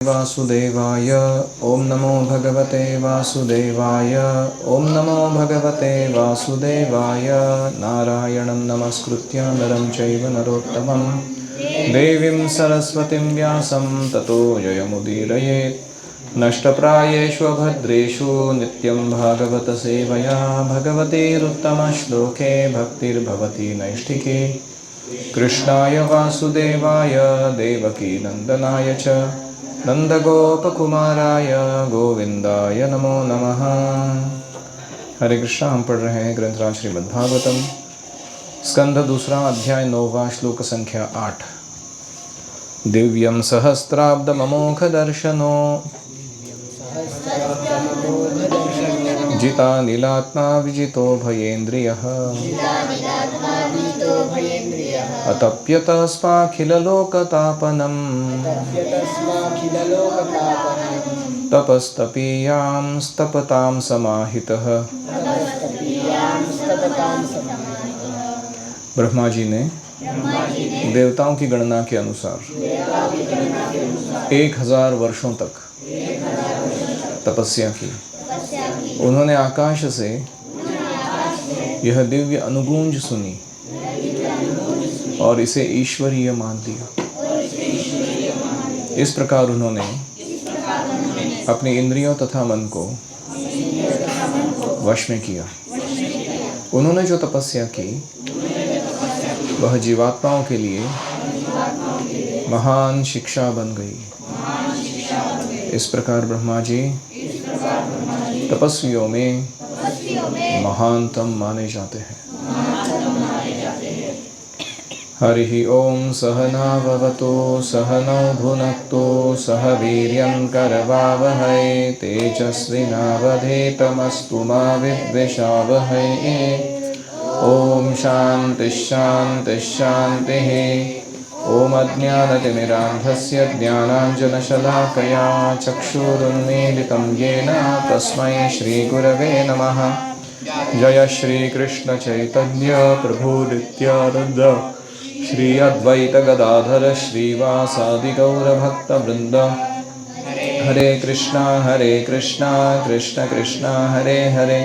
वासुदेवाय ओम नमो भगवते वासुदेवाय ओम नमो भगवते वासुदेवाय। नारायणं नमस्कृत्य नरं चैव नरोत्तमं देवीं सरस्वतीं व्यासं ततो जयमुदीरयेत्। नष्टप्रायेषु भद्रेषु नित्यं भागवत सेवया भगवतीरुत्तमश्लोके भक्तिर्भवति नैष्ठिके। कृष्णाय वासुदेवाय देवकी नंदनाय च नंदगोपकुमाराय गोविंदाय नमो नमः। हरे कृष्णा। हम पढ़ रहे हैं ग्रंथराज श्रीमद् भागवतम स्कंध दूसरा अध्याय 9वां श्लोक संख्या 8। दिव्यं सहस्राब्दममोघ दर्शनो जिता नीलात्मा विजितो भयेन्द्रियः अतप्यतस्माखिललोकतापनम् तपस्तपीयां स्तपतां समाहितः। ब्रह्मा जी ने देवताओं की गणना के अनुसार 1000 वर्षों तक तपस्या की। उन्होंने आकाश से यह दिव्य अनुगूंज सुनी और इसे ईश्वरीय मान लिया। इस प्रकार उन्होंने अपनी इंद्रियों तथा मन को वश में किया। उन्होंने जो तपस्या की वह जीवात्माओं के लिए महान शिक्षा बन गई। इस प्रकार ब्रह्मा जी तपस्वियों में महानतम माने जाते हैं। हरि ओम सहना भवतु सहनौ भुनक्तु सह वीर्यं करवावहै तेजस्विनावधीतमस्तु मा विद्विषावहै। ओम शांति शांति शांतिः। ओम अज्ञानतिमिरान्धस्य ज्ञानाञ्जनशलाकया चक्षुरुन्मीलितं येन तस्मै श्रीगुरवे नमः। जय श्री कृष्ण चैतन्य प्रभु नित्यानंद श्री अद्वैत गदाधर श्रीवासादि गौरभक्तवृंद। हरे कृष्णा कृष्ण कृष्ण हरे हरे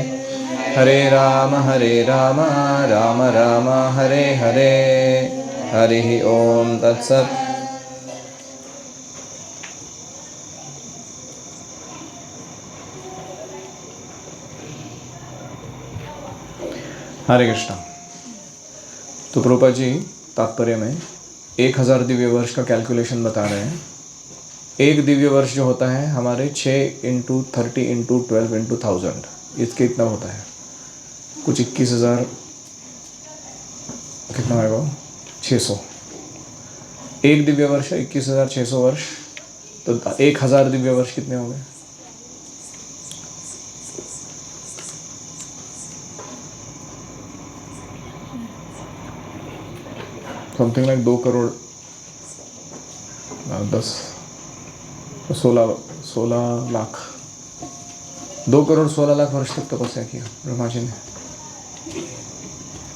हरे राम राम राम हरे हरे। हरि ओम तत्सत्। हरे कृष्णा। तो प्रभुपाद जी तात्पर्य में 1000 दिव्य वर्ष का कैलकुलेशन बता रहे हैं। एक दिव्य वर्ष जो होता है हमारे 6 × 30 × 12 × 1000 इसके इतना होता है। कुछ 21,000 कितना आएगा 600। एक दिव्य वर्ष 21,600 वर्ष। तो 1000 दिव्य वर्ष कितने हो गए? समथिंग लाइक 2 करोड़ 10 16 लाख 2 करोड़ 16 लाख वर्ष तक तपस्या किया ब्रह्मा जी ने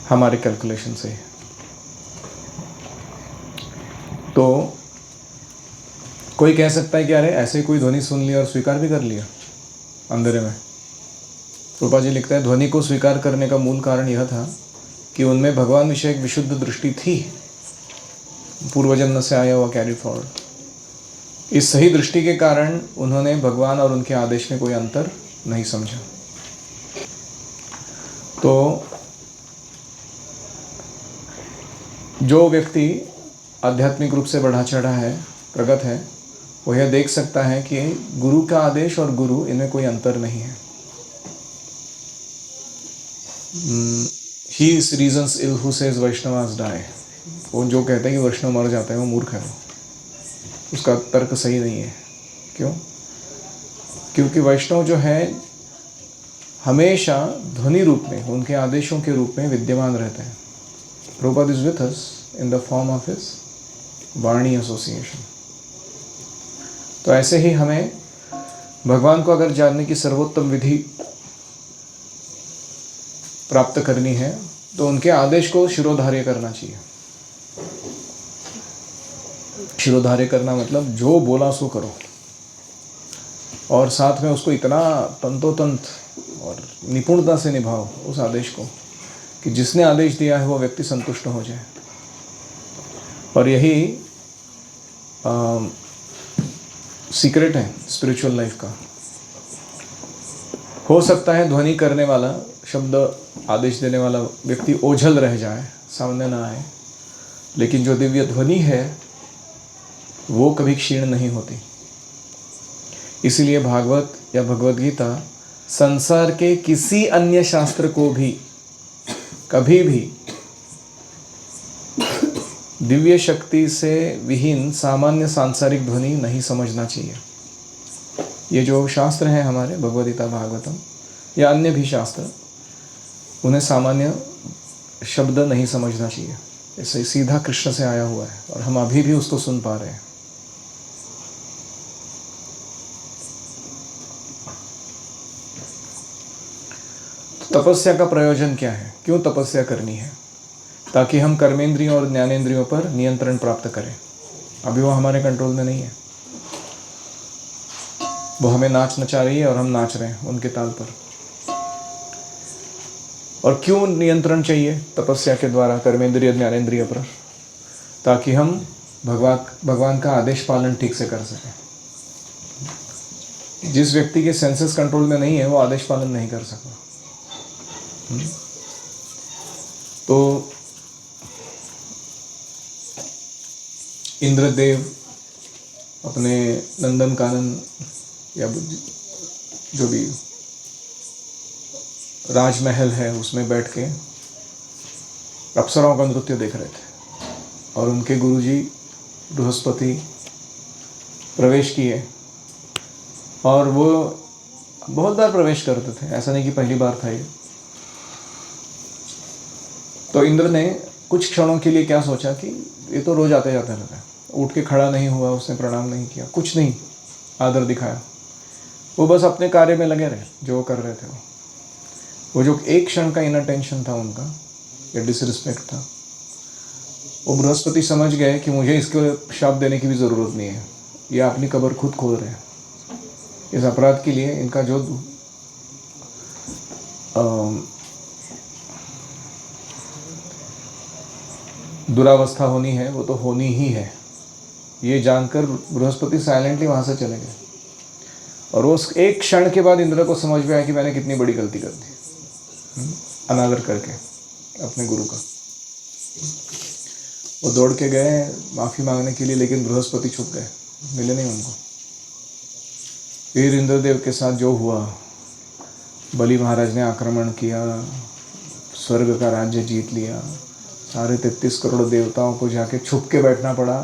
हमारे कैलकुलेशन से। तो कोई कह सकता है कि अरे ऐसे ही कोई ध्वनि सुन लिया और स्वीकार भी कर लिया अंधेरे में। रूपा जी लिखता है ध्वनि को स्वीकार करने का मूल कारण यह था कि उनमें भगवान विषय एक विशुद्ध दृष्टि थी, पूर्व जन्म से आया हुआ कैरी फॉरवर्ड। इस सही दृष्टि के कारण उन्होंने भगवान और उनके आदेश में कोई अंतर नहीं समझा। तो जो व्यक्ति आध्यात्मिक रूप से बढ़ा चढ़ा है, प्रगत है, वो यह देख सकता है कि गुरु का आदेश और गुरु इनमें कोई अंतर नहीं है। He reasons ill who says Vaishnavas die। वो जो कहते हैं कि वैष्णव मर जाते हैं वो मूर्ख है, वो उसका तर्क सही नहीं है। क्यों? क्योंकि वैष्णव जो है हमेशा ध्वनि रूप में, उनके आदेशों के रूप में विद्यमान रहते हैं। Prabhupada is with us in the form of his vani association. तो ऐसे ही हमें भगवान को अगर जानने की सर्वोत्तम विधि प्राप्त करनी है तो उनके आदेश को शिरोधार्य करना चाहिए। शिरोधार्य करना मतलब जो बोला सो करो, और साथ में उसको इतना तंतोतंत और निपुणता से निभाओ उस आदेश को कि जिसने आदेश दिया है वो व्यक्ति संतुष्ट हो जाए। और यही सीक्रेट है स्पिरिचुअल लाइफ का। हो सकता है ध्वनि करने वाला, शब्द आदेश देने वाला व्यक्ति ओझल रह जाए, सामने ना आए, लेकिन जो दिव्य ध्वनि है वो कभी क्षीण नहीं होती। इसीलिए भागवत या भगवद गीता संसार के किसी अन्य शास्त्र को भी कभी भी दिव्य शक्ति से विहीन सामान्य सांसारिक ध्वनि नहीं समझना चाहिए। ये जो शास्त्र हैं हमारे भगवद गीता, भागवतम या अन्य भी शास्त्र, उन्हें सामान्य शब्द नहीं समझना चाहिए। ऐसे सीधा कृष्ण से आया हुआ है और हम अभी भी उसको सुन पा रहे हैं। तपस्या का प्रयोजन क्या है? क्यों तपस्या करनी है? ताकि हम कर्मेंद्रियों और ज्ञानेंद्रियों पर नियंत्रण प्राप्त करें। अभी वो हमारे कंट्रोल में नहीं है। वो हमें नाच नचा रही है और हम नाच रहे हैं उनके ताल पर। और क्यों नियंत्रण चाहिए तपस्या के द्वारा कर्मेंद्रिय ज्ञानेंद्रिय पर? ताकि हम भगवान का आदेश पालन ठीक से कर सकें। जिस व्यक्ति के सेंसेस कंट्रोल में नहीं है वो आदेश पालन नहीं कर सकता। तो इंद्रदेव अपने नंदन कानन या जो भी राजमहल है उसमें बैठ के अप्सराओं का नृत्य देख रहे थे और उनके गुरुजी बृहस्पति प्रवेश किए और वो बहुत बार प्रवेश करते थे, ऐसा नहीं कि पहली बार था ये। तो इंद्र ने कुछ क्षणों के लिए क्या सोचा कि ये तो रोज आते जाते रहता है, उठ के खड़ा नहीं हुआ, उसने प्रणाम नहीं किया, कुछ नहीं आदर दिखाया, वो बस अपने कार्य में लगे रहे जो कर रहे थे। वो जो एक क्षण का इनअटेंशन था उनका या डिसरिस्पेक्ट था, वो बृहस्पति समझ गए कि मुझे इसको शाप देने की भी ज़रूरत नहीं है, ये अपनी कब्र खुद खोद रहे हैं। इस अपराध के लिए इनका जो दुरावस्था होनी है वो तो होनी ही है। ये जानकर बृहस्पति साइलेंटली वहाँ से चले गए और वो उस एक क्षण के बाद इंद्र को समझ में आया कि मैंने कितनी बड़ी गलती कर दी अनादर करके अपने गुरु का। वो दौड़ के गए माफ़ी मांगने के लिए, लेकिन बृहस्पति छुप गए, मिले नहीं उनको। फिर इंद्रदेव के साथ जो हुआ, बलि महाराज ने आक्रमण किया, स्वर्ग का राज्य जीत लिया, सारे 33 करोड़ देवताओं को जाके छुप के बैठना पड़ा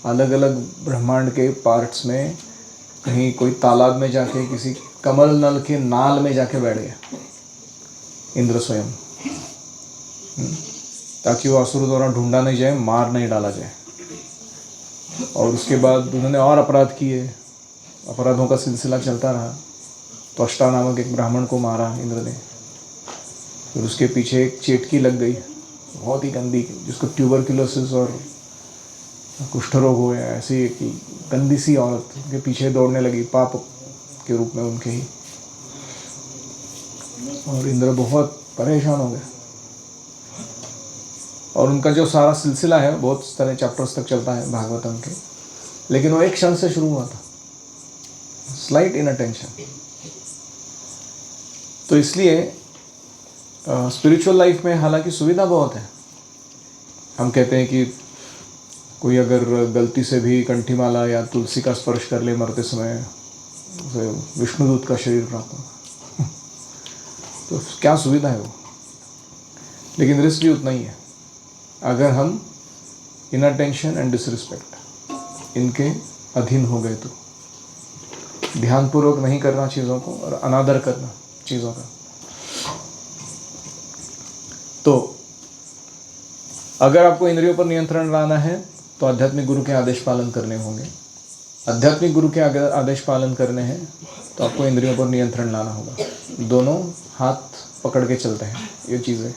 अलग अलग ब्रह्मांड के पार्ट्स में। कहीं कोई तालाब में जाके किसी कमल नल के नाल में जाके बैठ गया इंद्र स्वयं, ताकि वो असुर द्वारा ढूंढा नहीं जाए, मार नहीं डाला जाए। और उसके बाद उन्होंने और अपराध किए, अपराधों का सिलसिला चलता रहा। त्वष्टा नामक एक ब्राह्मण को मारा इंद्र ने। फिर उसके पीछे एक चेटकी लग गई बहुत ही गंदी, जिसको ट्यूबरक्यूलोसिस और कुष्ठ रोग हो गया। ऐसी एक गंदी सी औरत के पीछे दौड़ने लगी पाप के रूप में उनके ही, और इंद्र बहुत परेशान हो गए। और उनका जो सारा सिलसिला है बहुत सारे चैप्टर्स तक चलता है भागवतम के, लेकिन वो एक क्षण से शुरू हुआ था, स्लाइट इनअटेंशन। तो इसलिए स्पिरिचुअल लाइफ में हालांकि सुविधा बहुत है। हम कहते हैं कि कोई अगर गलती से भी कंठीमाला या तुलसी का स्पर्श कर ले मरते समय, उसे विष्णुदूत का शरीर प्राप्त होगा। तो क्या सुविधा है वो, लेकिन रिस्क भी उतना ही है अगर हम इनअटेंशन एंड डिसरिस्पेक्ट इनके अधीन हो गए तो। ध्यानपूर्वक नहीं करना चीज़ों को और अनादर करना चीज़ों का। तो अगर आपको इंद्रियों पर नियंत्रण लाना है तो आध्यात्मिक गुरु के आदेश पालन करने होंगे। आध्यात्मिक गुरु के अगर आदेश पालन करने हैं तो आपको इंद्रियों पर नियंत्रण लाना होगा। दोनों हाथ पकड़ के चलते हैं ये चीज़ें।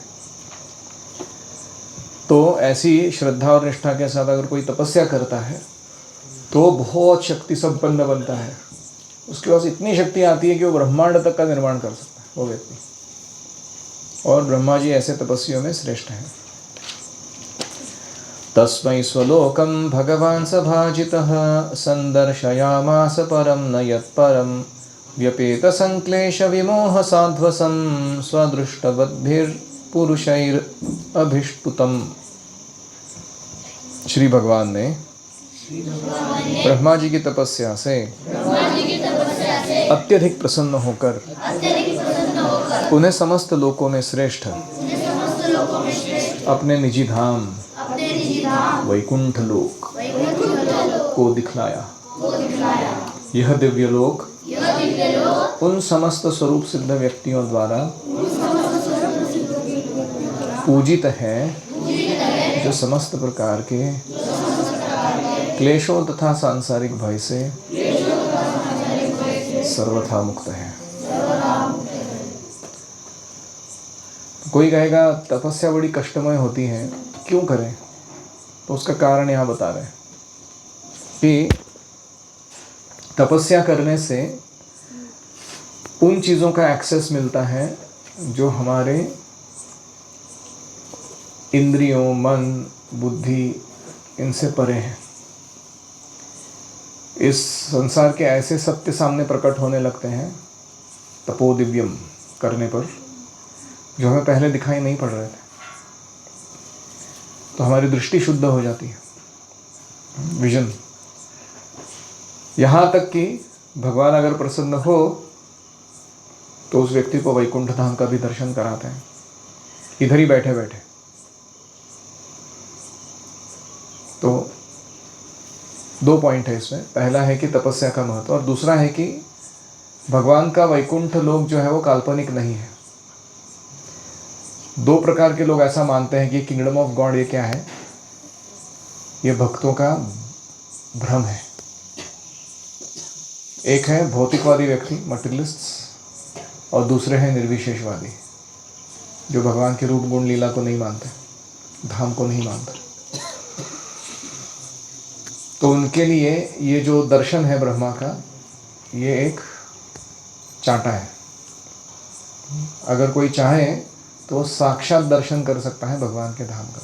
तो ऐसी श्रद्धा और निष्ठा के साथ अगर कोई तपस्या करता है तो बहुत शक्ति संपन्न बनता है। उसके पास इतनी शक्ति आती है कि वो ब्रह्मांड तक का निर्माण कर सकता है वो व्यक्ति। और ब्रह्मा जी ऐसे तपस्वियों में श्रेष्ठ हैं। तस्मै स्वलोकं भगवान् सभाजितः संदर्शयामास परं न यत्परं व्यपेत संक्लेश विमोह साध्वसं स्वदृष्टवद्भिर्पुरुषैरभिष्टुतम्। श्री भगवान ने ब्रह्मा जी की तपस्या से अत्यधिक प्रसन्न होकर उन्हें समस्त लोकों में श्रेष्ठ अपने निजी धाम वैकुंठ लोक को दिखलाया। यह दिव्य लोक उन समस्त स्वरूप सिद्ध व्यक्तियों द्वारा पूजित है जो समस्त प्रकार के क्लेशों तथा सांसारिक भय से सर्वथा मुक्त है। कोई कहेगा तपस्या बड़ी कष्टमय होती है, क्यों करें? तो उसका कारण यहाँ बता रहे हैं कि तपस्या करने से उन चीज़ों का एक्सेस मिलता है जो हमारे इंद्रियों, मन, बुद्धि इनसे परे हैं। इस संसार के ऐसे सत्य सामने प्रकट होने लगते हैं तपोदिव्यम करने पर, जो हमें पहले दिखाई नहीं पड़ रहे थे। तो हमारी दृष्टि शुद्ध हो जाती है, विजन। यहाँ तक कि भगवान अगर प्रसन्न हो तो उस व्यक्ति को वैकुंठ धाम का भी दर्शन कराते हैं, इधर ही बैठे बैठे। तो दो पॉइंट है इसमें। पहला है कि तपस्या का महत्व, और दूसरा है कि भगवान का वैकुंठ लोक जो है वो काल्पनिक नहीं है। दो प्रकार के लोग ऐसा मानते हैं कि किंगडम ऑफ गॉड ये क्या है, ये भक्तों का भ्रम है। एक है भौतिकवादी व्यक्ति, मटेरियलिस्ट्स, और दूसरे हैं निर्विशेषवादी, जो भगवान के रूप गुण लीला को नहीं मानते, धाम को नहीं मानते। तो उनके लिए ये जो दर्शन है ब्रह्मा का, ये एक चांटा है। अगर कोई चाहे तो साक्षात दर्शन कर सकता है भगवान के धाम का।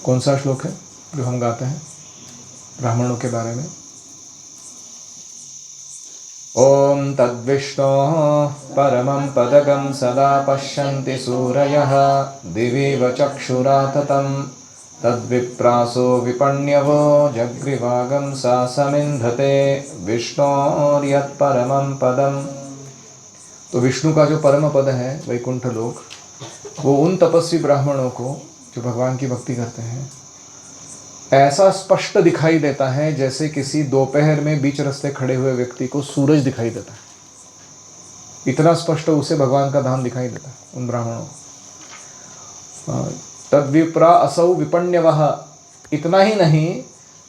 कौन सा श्लोक है जो हम गाते हैं ब्राह्मणों के बारे में? ओम तद्विष्णो परमं पदगं सदा पश्यन्ति सूरयः दिवीव चक्षुराततं तद्विप्रासो विपण्यवो जग्रीवागं सा समिन्धते विष्णोर्यत्परमं पदम्। तो विष्णु का जो परम पद है वैकुंठ लोक, वो उन तपस्वी ब्राह्मणों को जो भगवान की भक्ति करते हैं ऐसा स्पष्ट दिखाई देता है जैसे किसी दोपहर में बीच रास्ते खड़े हुए व्यक्ति को सूरज दिखाई देता है। इतना स्पष्ट उसे भगवान का धाम दिखाई देता है उन ब्राह्मणों को। तद्विप्रा असौ विपण्यवः, इतना ही नहीं,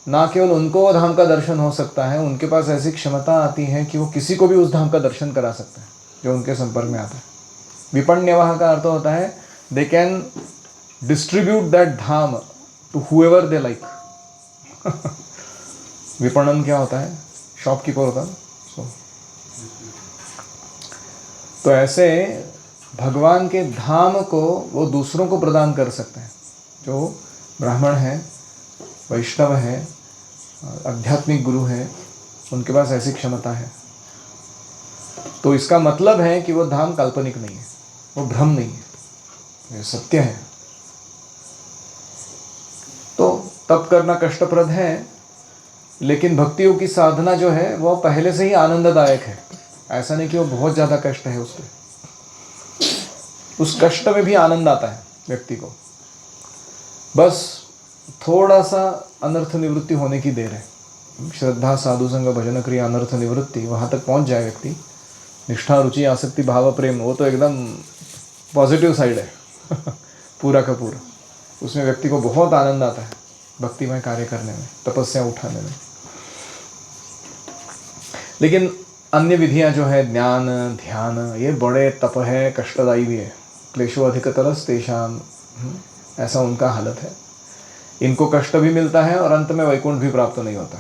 ना केवल उनको धाम का दर्शन हो सकता है, उनके पास ऐसी क्षमता आती है कि वो किसी को भी उस धाम का दर्शन करा सकते हैं जो उनके संपर्क में आता है। विपण्यवः का अर्थ होता है they can distribute that them to wherever they like. विपणन क्या होता है? शॉपकीपर होता है। तो ऐसे भगवान के धाम को वो दूसरों को प्रदान कर सकते हैं। जो ब्राह्मण हैं, वैष्णव हैं, आध्यात्मिक गुरु हैं, उनके पास ऐसी क्षमता है। तो इसका मतलब है कि वो धाम काल्पनिक नहीं है, वो भ्रम नहीं है, ये सत्य है। तो तप करना कष्टप्रद है, लेकिन भक्तियों की साधना जो है वो पहले से ही आनंददायक है। ऐसा नहीं कि वो बहुत ज़्यादा कष्ट है उसमें, उस कष्ट में भी आनंद आता है व्यक्ति को। बस थोड़ा सा अनर्थ निवृत्ति होने की देर है। श्रद्धा, साधु संग, भजन क्रिया, अनर्थ निवृत्ति, वहाँ तक पहुँच जाए व्यक्ति। निष्ठा, रुचि, आसक्ति, भाव, प्रेम, वो तो एकदम पॉजिटिव साइड है पूरा का पूरा। उसमें व्यक्ति को बहुत आनंद आता है भक्तिमय कार्य करने में, तपस्या उठाने में। लेकिन अन्य विधियां जो है, ज्ञान, ध्यान, ये बड़े तप है, कष्टदायी भी है। क्लेशो अधिकतरस तेषाम, ऐसा उनका हालत है। इनको कष्ट भी मिलता है और अंत में वैकुंठ भी प्राप्त नहीं होता।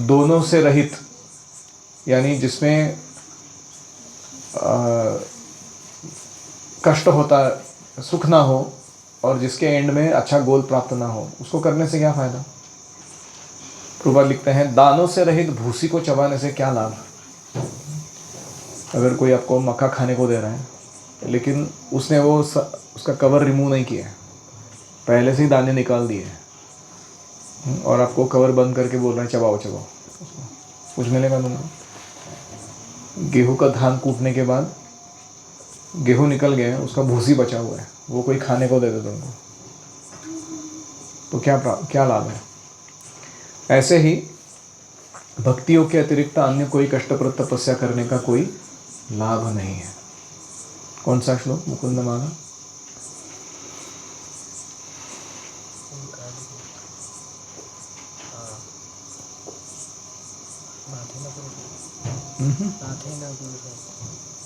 दोनों से रहित, यानी जिसमें कष्ट होता, सुख ना हो, और जिसके एंड में अच्छा गोल प्राप्त ना हो, उसको करने से क्या फायदा। प्रभुपाद लिखते हैं, दानों से रहित भूसी को चबाने से क्या लाभ। अगर कोई आपको मक्खा खाने को दे रहा है, लेकिन उसने उसका कवर रिमूव नहीं किया है, पहले से ही दाने निकाल दिए हैं, और आपको कवर बंद करके बोल रहे हैं चबाओ चबाओ, कुछ मिलेगा तुमको। गेहूं का धान कूटने के बाद गेहूं निकल गया है, उसका भूसी बचा हुआ है, वो कोई खाने को दे दे तुमको, तो क्या लाभ है। ऐसे ही भक्तियों के अतिरिक्त अन्य कोई कष्टप्रद तपस्या करने का कोई लाभ नहीं है। कौन सा श्लोक मुकुंद माला?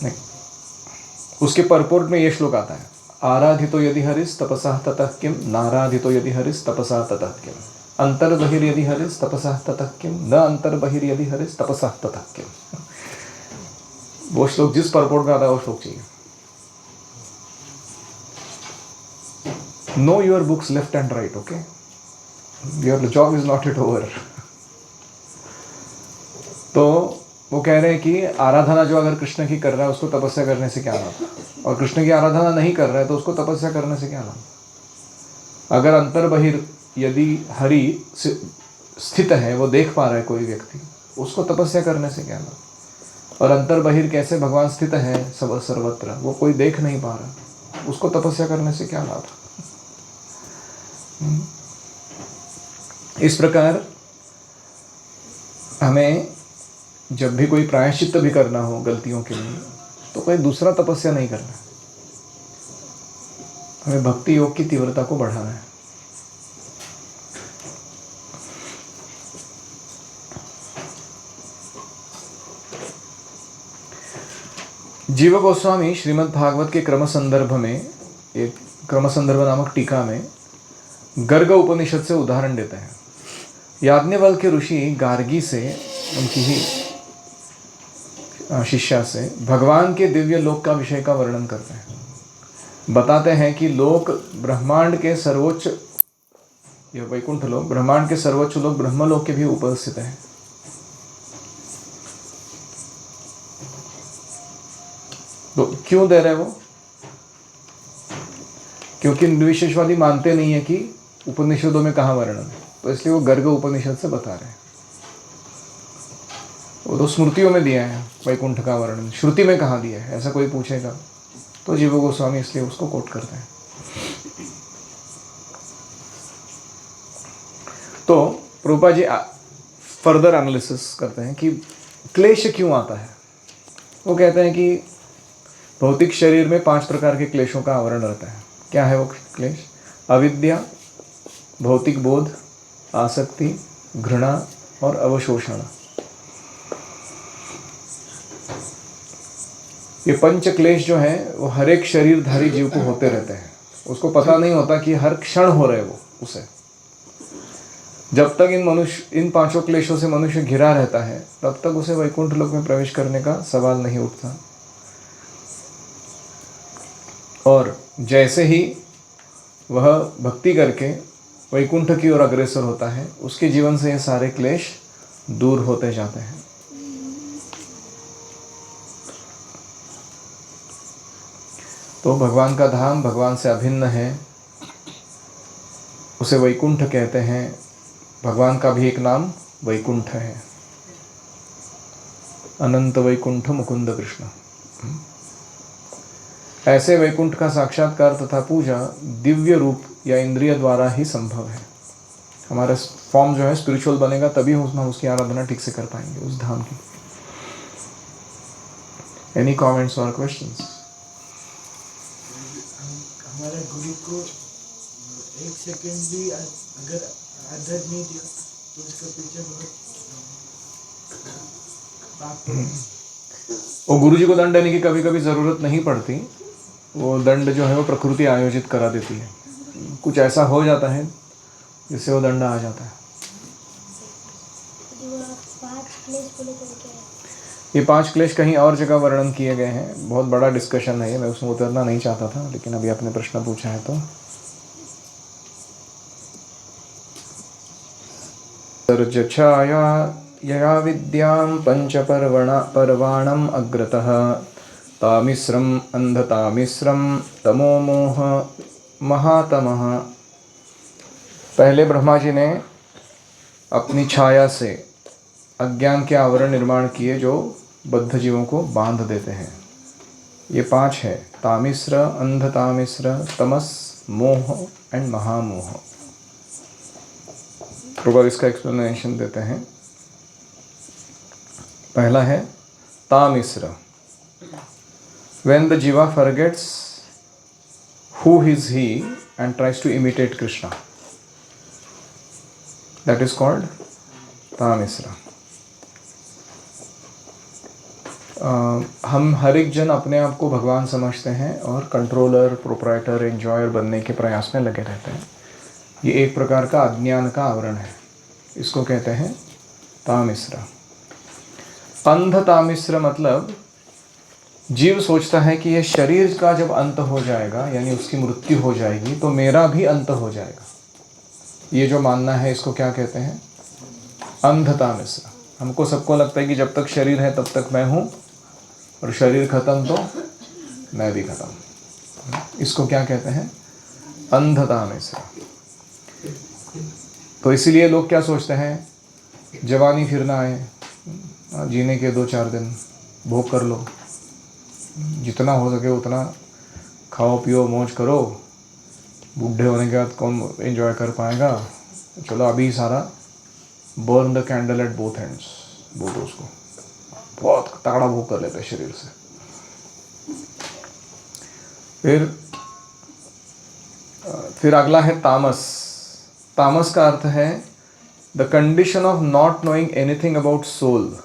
नहीं, उसके परपोर्ट में ये श्लोक आता है, आराधितो यदि हरिस तपसा ततः किम, नाराधितो यदि हरिस तपसा ततः किम, अंतर्बहिर् यदि हरिस तपसा ततः किम, न अंतर्बहिर् यदि हरिस तपसा ततः किम। वो श्लोक जिस परपोर्ट में आता है वो श्लोक चाहिए। Know your books left and right, okay, your job is not it over. तो वो कह रहे हैं कि आराधना जो अगर कृष्ण की कर रहा है उसको तपस्या करने से क्या लाभ, और कृष्ण की आराधना नहीं कर रहा है तो उसको तपस्या करने से क्या लाभ। अगर अंतर्बहिर् यदि हरि स्थित है, वो देख पा रहा है कोई व्यक्ति, उसको तपस्या करने से क्या लाभ। और अंतर्बहिर् कैसे भगवान स्थित है सब सर्वत्र, वो कोई देख नहीं पा रहा, उसको तपस्या करने से क्या लाभ। इस प्रकार हमें जब भी कोई प्रायश्चित्त भी करना हो गलतियों के लिए, तो कोई दूसरा तपस्या नहीं करना, हमें भक्ति योग की तीव्रता को बढ़ाना है। जीव गोस्वामी श्रीमद् भागवत के क्रम संदर्भ में, एक क्रम संदर्भ नामक टीका में गर्ग उपनिषद से उदाहरण देते हैं। याज्ञवल्क्य ऋषि गार्गी से, उनकी ही शिष्या से, भगवान के दिव्य लोक का विषय का वर्णन करते हैं। बताते हैं कि लोक ब्रह्मांड के सर्वोच्च, यह वैकुंठ लोक ब्रह्मांड के सर्वोच्च लोक ब्रह्मलोक के भी ऊपर स्थित है। तो क्यों दे रहे वो? क्योंकि निर्विशेषवादी मानते नहीं है कि उपनिषदों में कहाँ वर्णन है, तो इसलिए वो गर्ग उपनिषद से बता रहे हैं। वो तो स्मृतियों में दिया है वैकुंठ का वर्णन, श्रुति में कहाँ दिया है, ऐसा कोई पूछेगा तो जीव गोस्वामी इसलिए उसको कोट करते हैं। तो प्रभुपाद जी फर्दर एनालिसिस करते हैं कि क्लेश क्यों आता है। वो कहते हैं कि भौतिक शरीर में 5 प्रकार के क्लेशों का आवरण रहता है। क्या है वो क्लेश? अविद्या, भौतिक बोध, आसक्ति, घृणा और अवशोषण। ये पंच क्लेश जो है वो हर एक शरीरधारी जीव को होते रहते हैं। उसको पता नहीं होता कि हर क्षण हो रहे वो उसे। जब तक इन 5 क्लेशों से मनुष्य घिरा रहता है, तब तक उसे वैकुंठ लोक में प्रवेश करने का सवाल नहीं उठता। और जैसे ही वह भक्ति करके वैकुंठ की ओर अग्रसर होता है, उसके जीवन से ये सारे क्लेश दूर होते जाते हैं। तो भगवान का धाम भगवान से अभिन्न है, उसे वैकुंठ कहते हैं। भगवान का भी एक नाम वैकुंठ है, अनंत वैकुंठ मुकुंद कृष्ण। ऐसे वैकुंठ का साक्षात्कार तथा पूजा दिव्य रूप या इंद्रिय द्वारा ही संभव है। हमारा फॉर्म जो है स्पिरिचुअल बनेगा, तभी हम उसकी आराधना ठीक से कर पाएंगे उस धाम की। एनी कमेंट्स और क्वेश्चंस? हमारे गुरु को 1 सेकंड भी अगर आदर नहीं दिया तो उसके पीछे बहुत पाप। वो गुरु जी को दंड देने की कभी कभी ज़रूरत नहीं पड़ती, वो दंड जो है वो प्रकृति आयोजित करा देती है। कुछ ऐसा हो जाता है जिससे वो दंड आ जाता है। 5 क्लेश बोले तो क्या है? ये 5 क्लेश कहीं और जगह वर्णन किए गए हैं, बहुत बड़ा डिस्कशन है ये, मैं उसमें उतरना नहीं चाहता था, लेकिन अभी आपने प्रश्न पूछा है तो। सर्जछाया यया विद्यां पर्वाणम् अग्रतः तामिश्रम अंधतामिश्रम तमो मोह महातमः। पहले ब्रह्मा जी ने अपनी छाया से अज्ञान के आवरण निर्माण किए जो बद्ध जीवों को बांध देते हैं। ये 5 है, तामिश्र, अंधतामिश्र, तमस, मोह एंड महामोह। प्रभुपाद इसका एक्सप्लेनेशन देते हैं। पहला है Tamisra, when the jiva forgets who is he and tries to imitate Krishna, that is called Tamisra. हम हर एक जन अपने आप को भगवान समझते हैं और कंट्रोलर, प्रोप्राइटर, एंजॉयर बनने के प्रयास में लगे रहते हैं। ये एक प्रकार का अज्ञान का आवरण है, इसको कहते हैं तामिश्र। अंध तामिश्र मतलब जीव सोचता है कि ये शरीर का जब अंत हो जाएगा, यानी उसकी मृत्यु हो जाएगी, तो मेरा भी अंत हो जाएगा। ये जो मानना है इसको क्या कहते हैं? अंध तामिश्र। हमको सबको लगता है कि जब तक शरीर है तब तक मैं हूँ, और शरीर खत्म तो मैं भी खत्म। इसको क्या कहते हैं? अंध तामिश्र। तो इसीलिए लोग क्या सोचते हैं, जवानी फिर ना आए, जीने के 2-4 दिन भोग कर लो, जितना हो सके उतना खाओ पियो मौज करो, बूढ़े होने के बाद कौन एंजॉय कर पाएगा, चलो अभी सारा burn the candle at both ends, बोलो उसको, बहुत तगड़ा भोग कर लेते हैं शरीर से। फिर अगला है तामस। तामस का अर्थ है the condition of not knowing anything about soul.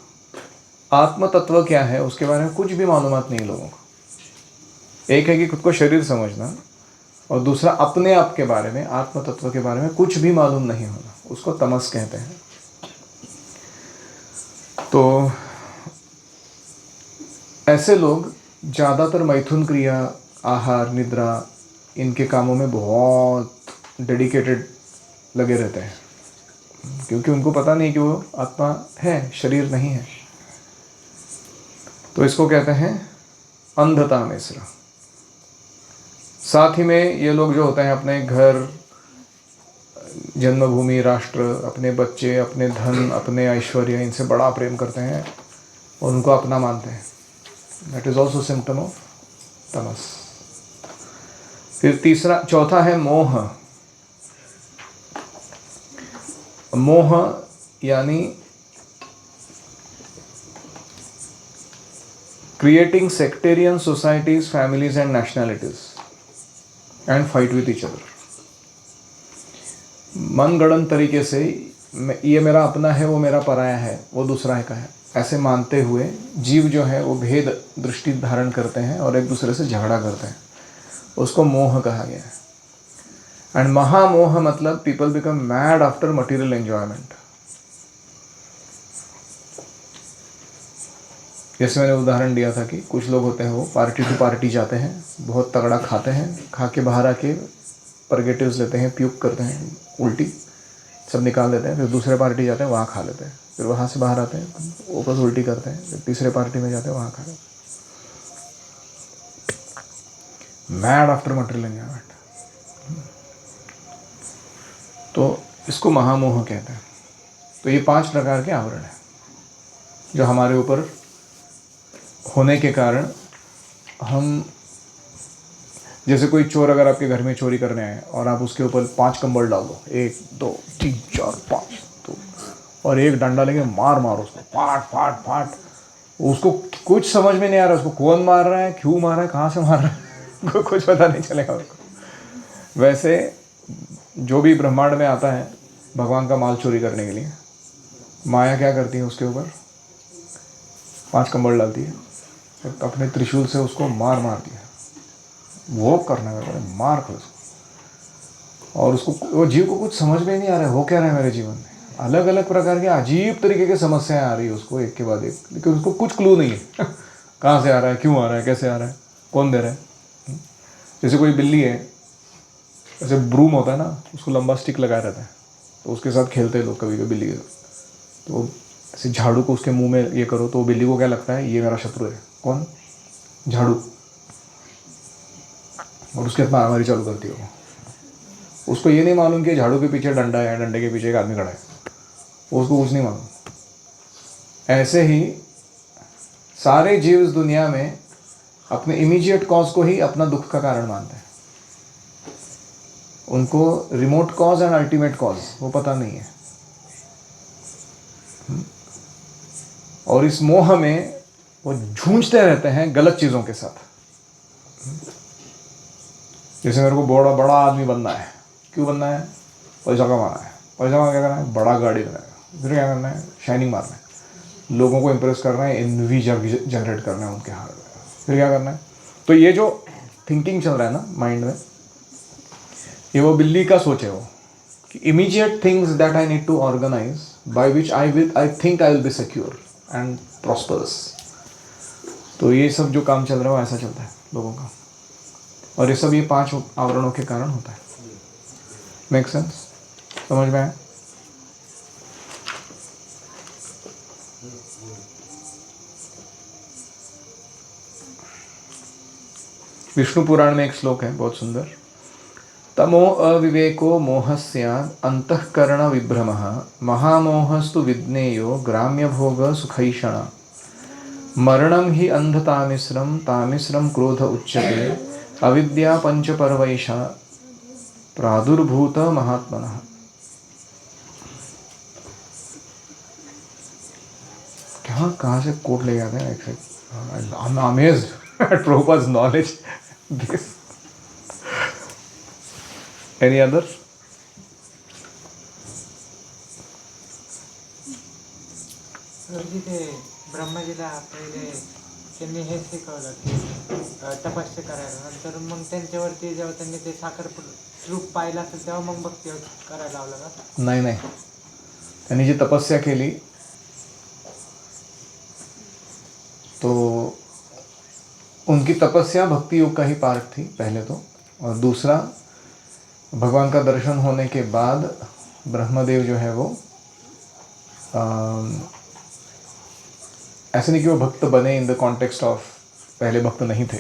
आत्म तत्व क्या है उसके बारे में कुछ भी मालूमात नहीं लोगों को। एक है कि खुद को शरीर समझना, और दूसरा अपने आप के बारे में, आत्म तत्व के बारे में कुछ भी मालूम नहीं होना, उसको तमस कहते हैं। तो ऐसे लोग ज़्यादातर मैथुन क्रिया, आहार, निद्रा, इनके कामों में बहुत डेडिकेटेड लगे रहते हैं, क्योंकि उनको पता नहीं कि वो आत्मा है, शरीर नहीं है। तो इसको कहते हैं अंधतामिश्र। साथ ही में ये लोग जो होते हैं अपने घर, जन्मभूमि, राष्ट्र, अपने बच्चे, अपने धन, अपने ऐश्वर्य, इनसे बड़ा प्रेम करते हैं और उनको अपना मानते हैं। That is also symptom of तमस। फिर चौथा है मोह। मोह यानी creating sectarian societies, families and nationalities and fight with each other। मनगढ़ंत तरीके से ये मेरा अपना है, वो मेरा पराया है, वो दूसरा का है, ऐसे मानते हुए जीव जो है वो भेद दृष्टि धारण करते हैं और एक दूसरे से झगड़ा करते हैं, उसको मोह कहा गया है। एंड महामोह मतलब people become mad after material enjoyment. जैसे मैंने उदाहरण दिया था कि कुछ लोग होते हैं वो पार्टी टू पार्टी जाते हैं, बहुत तगड़ा खाते हैं, खा के बाहर आके परगेटिव्स लेते हैं, प्यूक करते हैं, उल्टी सब निकाल देते हैं, फिर दूसरे पार्टी जाते हैं, वहाँ खा लेते हैं, फिर वहाँ से बाहर आते हैं, वापस उल्टी करते हैं, फिर तीसरे पार्टी में जाते हैं, वहाँ खा लेते हैं। Mad after material enjoyment. तो इसको महामोह कहते हैं। तो ये 5 प्रकार के आवरण हैं जो हमारे ऊपर होने के कारण हम, जैसे कोई चोर अगर आपके घर में चोरी करने आए और आप उसके ऊपर 5 कंबल डाल दो, 1 2 3 4 5, तो और एक डंडा लेके मार उसको, फाट फाट फाट, उसको कुछ समझ में नहीं आ रहा, उसको कौन मार रहा है, क्यों मार रहा है, कहाँ से मार रहा है, कुछ पता नहीं चलेगा उसको। वैसे जो भी ब्रह्मांड में आता है भगवान का माल चोरी करने के लिए, माया क्या करती है, उसके ऊपर 5 कंबल डालती है, अपने त्रिशूल से उसको मार दिया, वो करने का मार कर उसको, और उसको, वो जीव को कुछ समझ में नहीं आ रहा है हो क्या रहा है मेरे जीवन में, अलग अलग प्रकार के अजीब तरीके की समस्याएं आ रही है उसको एक के बाद एक, लेकिन उसको कुछ क्लू नहीं है कहाँ से आ रहा है, क्यों आ रहा है, कैसे आ रहा है, कौन दे रहा है। जैसे कोई बिल्ली है, जैसे ब्रूम होता है ना, उसको लंबा स्टिक लगाया रहता है, तो उसके साथ खेलते हैं लोग कभी कभी बिल्ली के साथ। तो ऐसे झाड़ू को उसके मुंह में ये करो तो बिल्ली को क्या लगता है, ये मेरा शत्रु है। कौन? झाड़ू। और उसके साथ मारामारी चालू करती है वो। उसको ये नहीं मालूम कि झाड़ू के पीछे डंडा है, डंडे के पीछे एक आदमी खड़ा है, उसको कुछ नहीं मालूम। ऐसे ही सारे जीव इस दुनिया में अपने इमीडिएट कॉज को ही अपना दुख का कारण मानते हैं। उनको remote cause and ultimate cause वो पता नहीं है। और इस मोह में वो झूंझते रहते हैं गलत चीज़ों के साथ। जैसे मेरे को बड़ा बड़ा आदमी बनना है। क्यों बनना है? पैसा कमाना है। पैसा कमा क्या करना है? बड़ा गाड़ी बनाना है। फिर क्या करना है? शाइनिंग मारना है, लोगों को इम्प्रेस करना है, एनवी जनरेट करना है उनके हार्ट में। फिर क्या करना है? तो ये जो थिंकिंग चल रहा है ना माइंड में, ये वो बिल्ली का सोच है वो, कि immediate things that I need to organise by which I think I will be secure and prosperous. तो ये सब जो काम चल रहा है वो ऐसा चलता है लोगों का, और ये सब ये 5 आवरणों के कारण होता है। Make sense? समझ में आया? विष्णु पुराण में एक श्लोक है बहुत सुंदर। तमो अविवेको मोहस्यात् अंतःकरण विभ्रमः महामोहस्तु विज्ञेयो ग्राम्य भोग सुखैषणा मरणं हि अंधतामिश्रम तामिश्रम क्रोध उच्यते अविद्या पंचपर्वैषा प्रादुर्भूत महात्मनः। कहाँ से कोट ले जाते हैं? I am amazed eight Prabhupada's knowledge. Any other? ते ब्रह्माजीला पहिले त्यांनी हे शिकवलं की तपस्या करायला, नंतर मग त्यांच्यावरती जेव्हा त्यांनी ते साखर रूप पाहिलं असेल तेव्हा मग भक्ती करायला लावलं का? नाही नाही, त्यांनी जी तपस्या केली तो उनकी तपस्या भक्ति योग का ही पार्ट थी पहले तो, और दूसरा भगवान का दर्शन होने के बाद ब्रह्मदेव जो है वो ऐसे नहीं कि वो भक्त बने इन द कॉन्टेक्स्ट ऑफ पहले भक्त नहीं थे,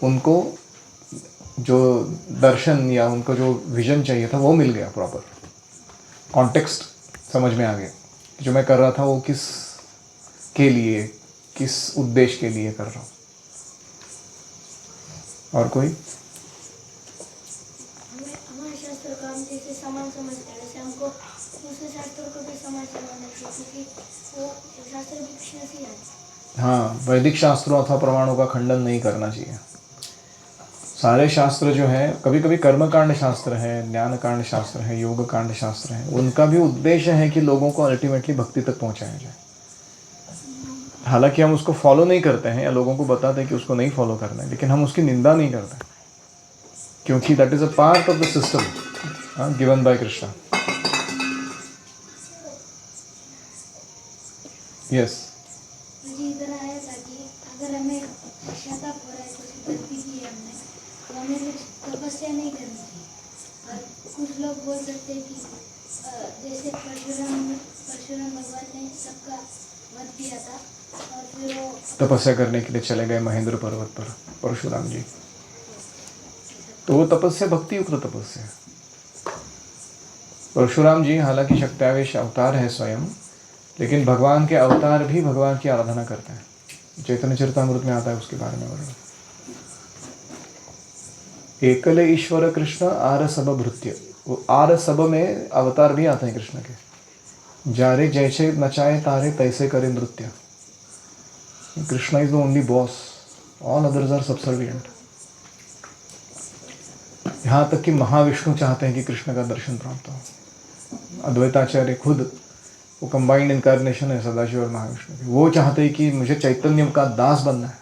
उनको जो दर्शन या उनको जो विजन चाहिए था वो मिल गया, प्रॉपर कॉन्टेक्स्ट समझ में आ गया कि जो मैं कर रहा था वो किस के लिए, किस उद्देश्य के लिए कर रहा हूँ। और कोई? हमारे शास्त्र को हम जैसे समान समझते हैं, वैसे हमको दूसरे शास्त्रों को भी समान समझना चाहिए, क्योंकि वो शास्त्र भी कृष्ण से है। हाँ, वैदिक शास्त्रों अथवा प्रमाणों का खंडन नहीं करना चाहिए। सारे शास्त्र जो है, कभी कभी कर्मकांड शास्त्र है, ज्ञान कांड शास्त्र है, योग कांड शास्त्र है, उनका भी उद्देश्य है कि लोगों को अल्टीमेटली भक्ति तक पहुंचाया जाए। हालांकि हम उसको फॉलो नहीं करते हैं या लोगों को बताते हैं कि उसको नहीं फॉलो करना है, लेकिन हम उसकी निंदा नहीं करते, क्योंकि that is a part of the system given by Krishna. Yes, मुझे इधर आया था कि अगर हमें पश्चाताप हो रहा है, कुछ गलती की है हमने, तो हमें कुछ तपस्या नहीं करनी चाहिए। और कुछ लोग बोल सकते हैं कि जैसे परशुराम भगवान ने सबका वध किया था और फिर वो तपस्या करने के लिए चले गए महेंद्र पर्वत पर परशुराम जी, तो वो तपस्या भक्ति युक्त तपस्या। परशुराम जी हालांकि शक्त्यावेश अवतार है स्वयं, लेकिन भगवान के अवतार भी भगवान की आराधना करते हैं। चैतन्य चरितामृत में आता है उसके बारे में वर्णन। एकले ईश्वर कृष्ण आर सब भृत्य, वो आर सब में अवतार भी आते हैं कृष्ण के। जारे जैसे नचाए तारे तैसे करे नृत्य। Krishna is the only boss, all others are subservient. यहाँ तक कि महाविष्णु चाहते हैं कि कृष्ण का दर्शन प्राप्त हो। अद्वैताचार्य खुद वो कंबाइंड इनकारनेशन है सदाशिव और महाविष्णु की, वो चाहते हैं कि मुझे चैतन्य का दास बनना है,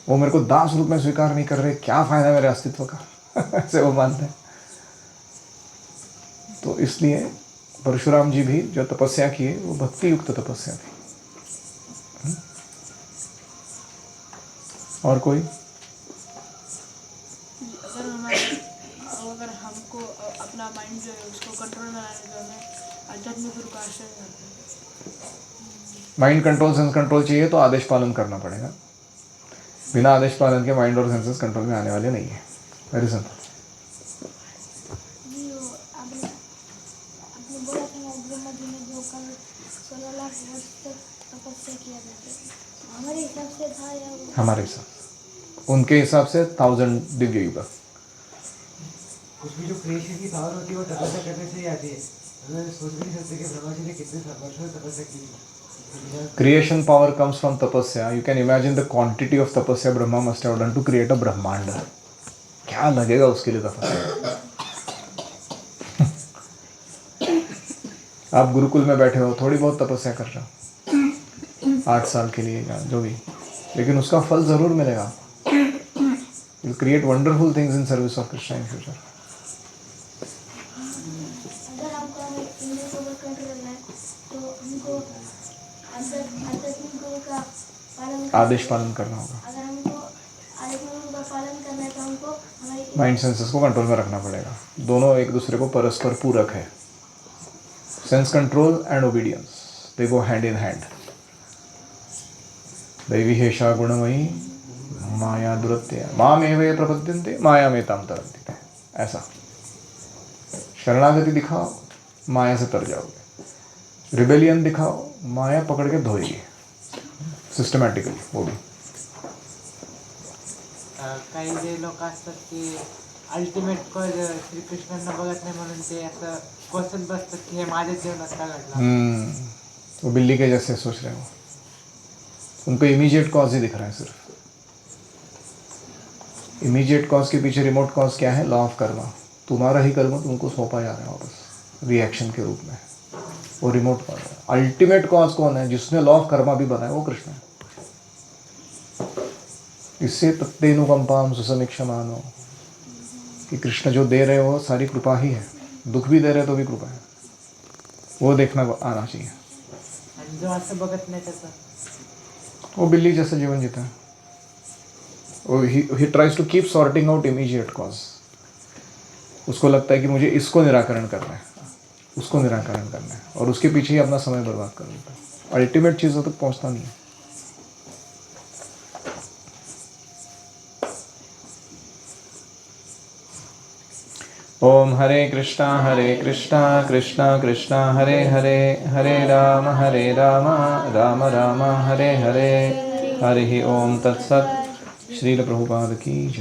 वो मेरे को दास रूप में स्वीकार नहीं कर रहे, क्या फायदा मेरे अस्तित्व का ऐसे वो मानते हैं। तो इसलिए परशुराम जी भी जो तपस्या किए वो भक्ति युक्त तपस्या थी। और कोई? अगर हमको अपना माइंड जो है उसको कंट्रोल में लाने का हमें आध्यात्मिक गुरु का आश्रय लेना पड़ेगा। माइंड कंट्रोल, सेंस कंट्रोल चाहिए तो आदेश पालन करना पड़ेगा। बिना आदेश पालन के माइंड और सेंसेस कंट्रोल में आने वाले नहीं है। Very simple. जी वो आपने बोला था ना ब्रह्मा जी ने जो कल 16 लाख वर्ष तक तपस्या किया जाता है, हमारे हिसाब से था या हमारे हिसाब, उनके हिसाब से 1000 दिव्य युग। उसमें जो क्रिएशन की पावर होती है वो तपस्या करने से ही आती है। हमें सोच भी नहीं सकते कि ब्रह्मा जी ने कितने वर्षों तपस्या की। Creation power comes from tapasya. You can imagine the quantity of tapasya Brahma must have done to create a Brahmanda. क्या लगेगा उसके लिए तपस्या? आप गुरुकुल में बैठे हो, थोड़ी बहुत तपस्या कर रहे हो 8 साल के लिए या जो भी, लेकिन उसका फल जरूर मिलेगा। You'll create wonderful things in service of Krishna in future. अगर हमको हमें इंद्रियों को कंट्रोल करना है तो हमको आध्यात्मिक गुरु का पालन आदेश पालन करना होगा। अगर हमको आध्यात्मिक गुरु का पालन करना है तो हमको हमारी माइंड सेंसेस को कंट्रोल में रखना पड़ेगा। दोनों एक दूसरे को परस्पर पूरक है। Sense control and obedience, they go hand in hand. दैवी हेषा गुणमयी माया दुरत्य मामेवे प्रपद्यन्ते माया में ताम तरन्ति। ऐसा शरणागति दिखाओ, माया से तर जाओगे। रिबेलियन दिखाओ, माया पकड़ के धोएगी सिस्टमॅटिकली। वो भी काही जे लोक असतात की अल्टिमेट कॉज श्रीकृष्णांना बघत नाही म्हणून ते असं बसत बसतात की हे माझ्या जीवनात का घडलं। वो बिल्ली के जैसे सोच रहे हो। उनको इमीडिएट कॉज ही दिख रहा है सिर्फ। इमीडिएट कॉज के पीछे रिमोट कॉज क्या है? Law of Karma. तुम्हारा ही कर्म तुमको सौंपा जा रहा है वापस रिएक्शन के रूप में। वो रिमोट कॉज है। अल्टीमेट कॉज कौन है? जिसने लॉ ऑफ कर्मा भी बनाया वो कृष्ण है। इससे तत्तेनुकंपाम सुसमीक्षमानो कि कृष्ण जो दे रहे हो सारी कृपा ही है। दुख भी दे रहे तो भी कृपा है। वो देखना आना चाहिए। आणि जो असं बघत नाही त्याचं वो बिल्ली जैसा जीवन जीता है। He tries to keep sorting out immediate cause. उसको लगता है कि मुझे इसको निराकरण करना है, उसको निराकरण करना है, और उसके पीछे ही अपना समय बर्बाद कर देता है। अल्टीमेट चीज़ों तक पहुंचता नहीं है। ओम हरे कृष्णा कृष्णा कृष्णा हरे हरे, हरे राम राम राम हरे हरे। हरि ओम तत्सत। श्रील प्रभुपाद की जय।